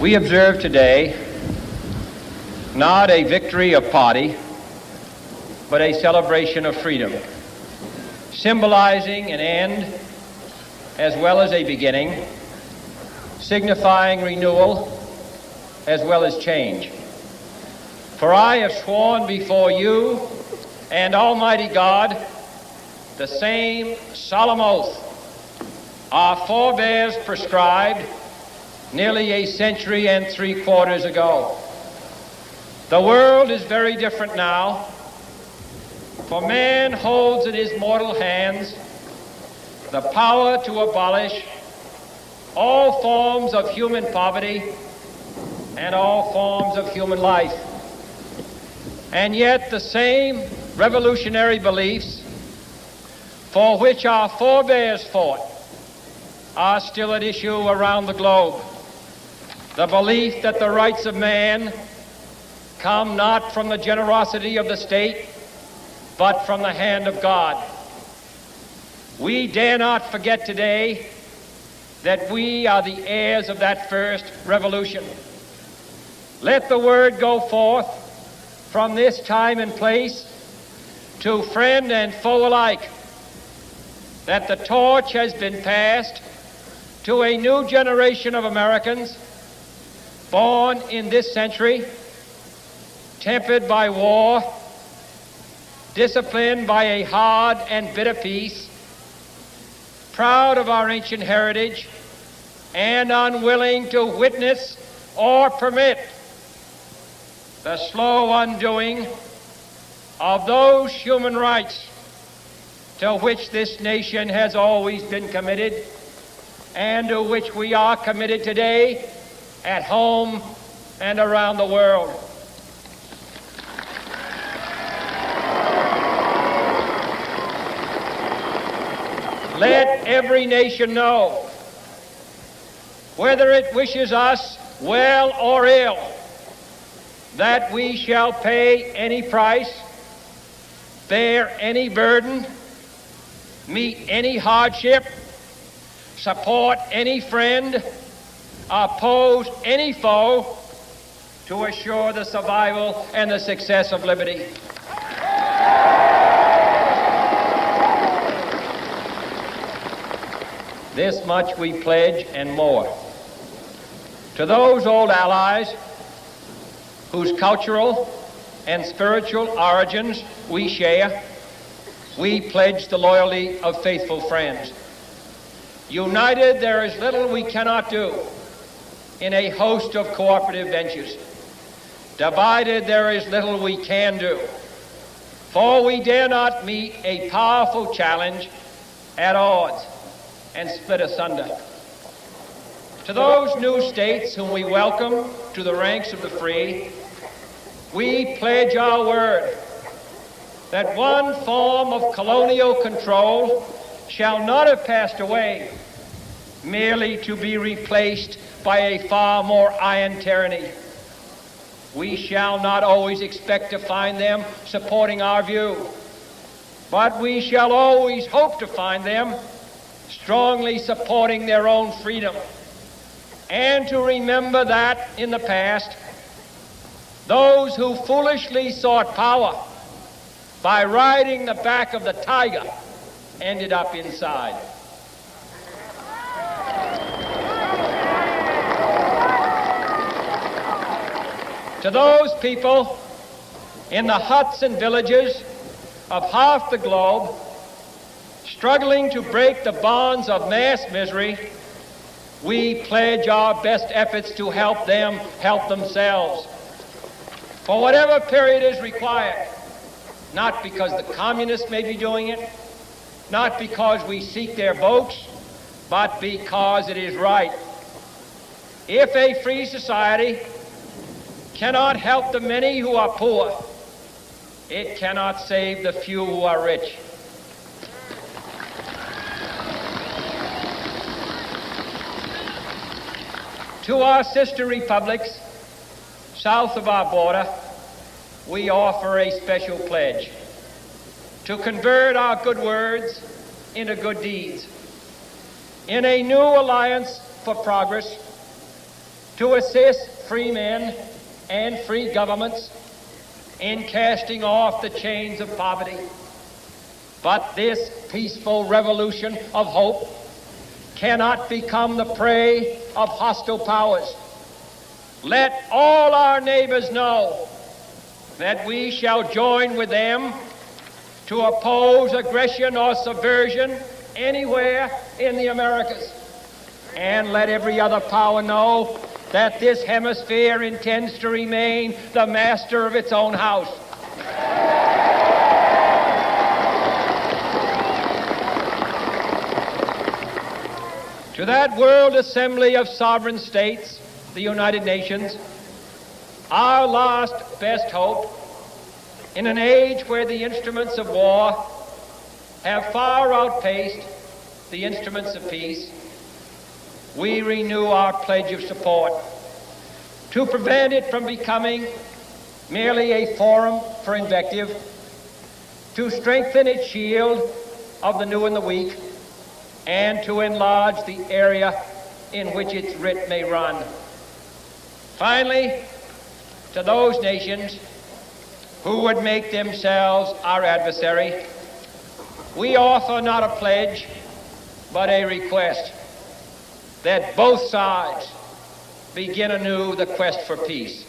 We observe today not a victory of party, but a celebration of freedom, symbolizing an end as well as a beginning, signifying renewal as well as change. For I have sworn before you and Almighty God the same solemn oath our forebears prescribed nearly a century and 3/4 ago. The world is very different now, for man holds in his mortal hands the power to abolish all forms of human poverty and all forms of human life. And yet the same revolutionary beliefs for which our forebears fought are still at issue around the globe. The belief that the rights of man come not from the generosity of the state, but from the hand of God. We dare not forget today that we are the heirs of that first revolution. Let the word go forth from this time and place to friend and foe alike that the torch has been passed to a new generation of Americans born in this century, tempered by war, disciplined by a hard and bitter peace, proud of our ancient heritage, and unwilling to witness or permit the slow undoing of those human rights to which this nation has always been committed and to which we are committed today at home and around the world. Let every nation know, whether it wishes us well or ill, that we shall pay any price, bear any burden, meet any hardship, support any friend, oppose any foe to assure the survival and the success of liberty. This much we pledge and more. To those old allies whose cultural and spiritual origins we share, we pledge the loyalty of faithful friends. United, there is little we cannot do in a host of cooperative ventures. Divided, there is little we can do, for we dare not meet a powerful challenge at odds and split asunder. To those new states whom we welcome to the ranks of the free, we pledge our word that one form of colonial control shall not have passed away, merely to be replaced by a far more iron tyranny. We shall not always expect to find them supporting our view, but we shall always hope to find them strongly supporting their own freedom, and to remember that in the past, those who foolishly sought power by riding the back of the tiger ended up inside. To those people in the huts and villages of half the globe struggling to break the bonds of mass misery, we pledge our best efforts to help them help themselves for whatever period is required, not because the communists may be doing it, not because we seek their votes, but because it is right. If a free society cannot help the many who are poor, it cannot save the few who are rich. To our sister republics south of our border, we offer a special pledge to convert our good words into good deeds. In a new alliance for progress, to assist free men and free governments in casting off the chains of poverty. But this peaceful revolution of hope cannot become the prey of hostile powers. Let all our neighbors know that we shall join with them to oppose aggression or subversion anywhere in the Americas. And let every other power know that this hemisphere intends to remain the master of its own house. To that World Assembly of Sovereign States, the United Nations, our last best hope, in an age where the instruments of war have far outpaced the instruments of peace, we renew our pledge of support to prevent it from becoming merely a forum for invective, to strengthen its shield of the new and the weak, and to enlarge the area in which its writ may run. Finally, to those nations who would make themselves our adversary, we offer not a pledge, but a request that both sides begin anew the quest for peace.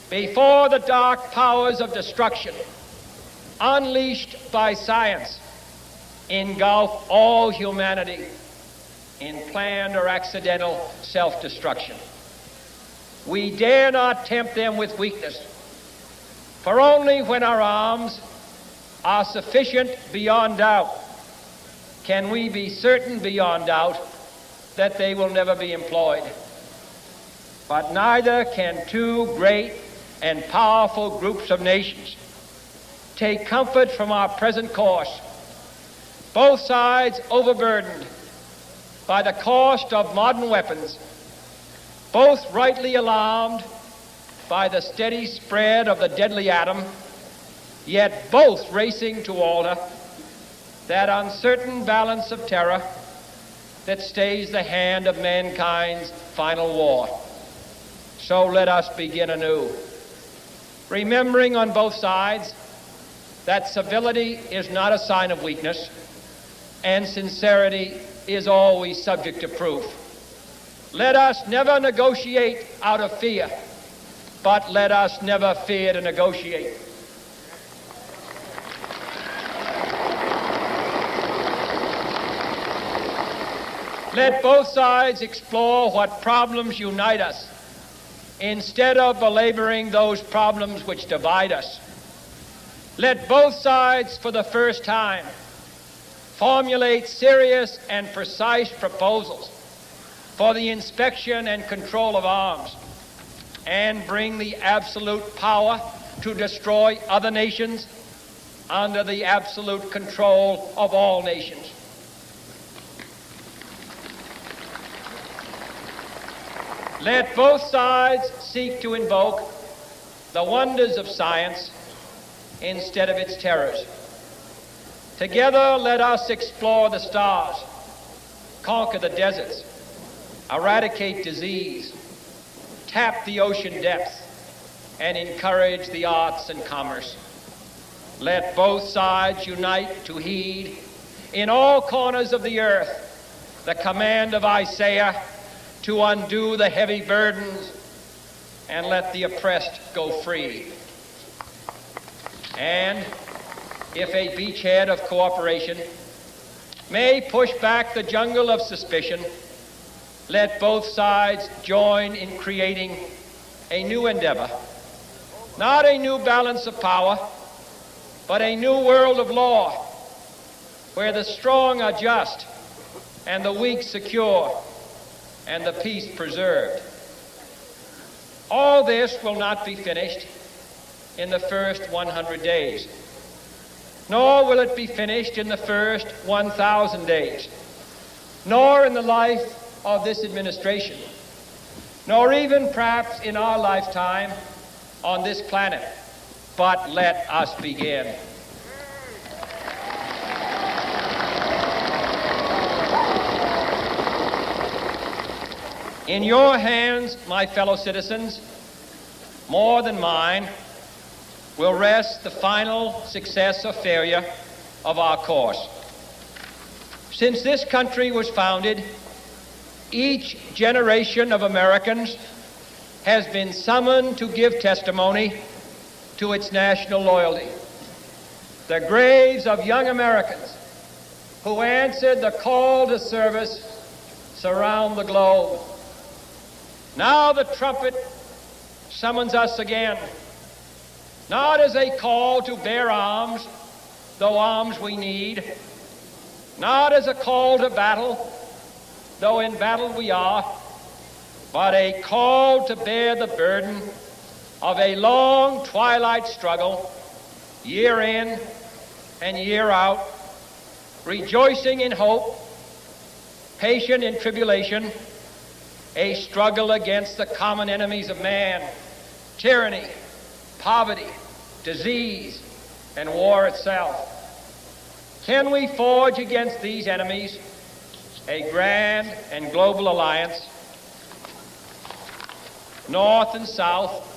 Before the dark powers of destruction, unleashed by science, engulf all humanity in planned or accidental self-destruction, we dare not tempt them with weakness, for only when our arms are sufficient beyond doubt can we be certain beyond doubt that they will never be employed. But neither can two great and powerful groups of nations take comfort from our present course, both sides overburdened by the cost of modern weapons, both rightly alarmed by the steady spread of the deadly atom, yet both racing to alter that uncertain balance of terror that stays the hand of mankind's final war. So let us begin anew, remembering on both sides that civility is not a sign of weakness, and sincerity is always subject to proof. Let us never negotiate out of fear, but let us never fear to negotiate. Let both sides explore what problems unite us, instead of belaboring those problems which divide us. Let both sides, for the first time, formulate serious and precise proposals for the inspection and control of arms, and bring the absolute power to destroy other nations under the absolute control of all nations. Let both sides seek to invoke the wonders of science instead of its terrors. Together, let us explore the stars, conquer the deserts, eradicate disease, tap the ocean depths, and encourage the arts and commerce. Let both sides unite to heed in all corners of the earth the command of Isaiah to undo the heavy burdens and let the oppressed go free. And if a beachhead of cooperation may push back the jungle of suspicion, let both sides join in creating a new endeavor, not a new balance of power, but a new world of law, where the strong are just and the weak secure and the peace preserved. All this will not be finished in the first 100 days, nor will it be finished in the first 1,000 days, nor in the life of this administration, nor even perhaps in our lifetime on this planet. But let us begin. In your hands, my fellow citizens, more than mine, will rest the final success or failure of our course. Since this country was founded, each generation of Americans has been summoned to give testimony to its national loyalty. The graves of young Americans who answered the call to service surround the globe. Now the trumpet summons us again, not as a call to bear arms, though arms we need, not as a call to battle, though in battle we are, but a call to bear the burden of a long twilight struggle, year in and year out, rejoicing in hope, patient in tribulation, a struggle against the common enemies of man, tyranny, poverty, disease, and war itself. Can we forge against these enemies a grand and global alliance, north and south,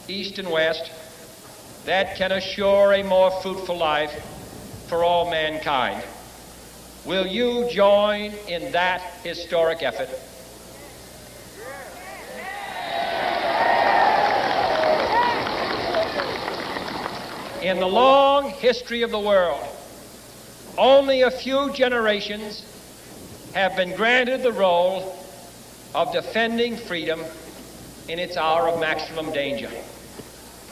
east and west, that can assure a more fruitful life for all mankind? Will you join in that historic effort? In the long history of the world, only a few generations have been granted the role of defending freedom in its hour of maximum danger.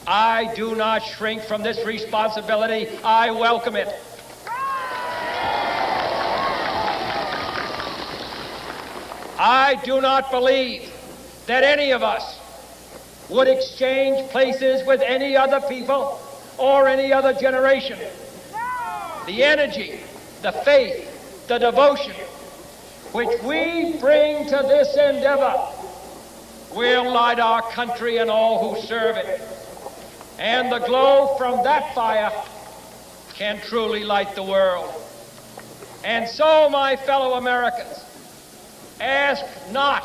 I do not shrink from this responsibility. I welcome it. I do not believe that any of us would exchange places with any other people or any other generation. The energy, the faith, the devotion which we bring to this endeavor will light our country and all who serve it. And the glow from that fire can truly light the world. And so, my fellow Americans, ask not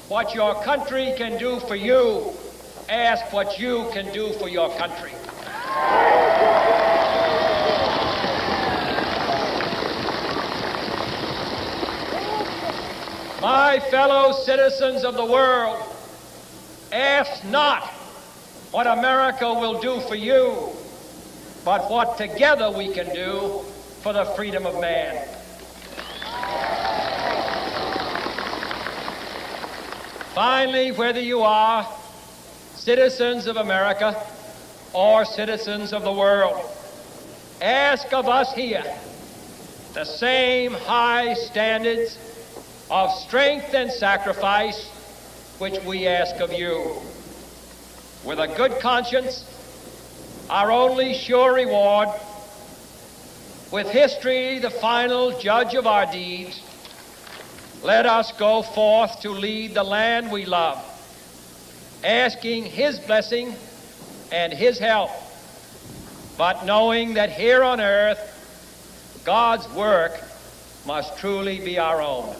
what your country can do for you. Ask what you can do for your country. My fellow citizens of the world, ask not what America will do for you, but what together we can do for the freedom of man. Finally, whether you are citizens of America or citizens of the world, ask of us here the same high standards of strength and sacrifice which we ask of you. With a good conscience, our only sure reward, with history the final judge of our deeds, let us go forth to lead the land we love, asking his blessing and his help, but knowing that here on earth, God's work must truly be our own.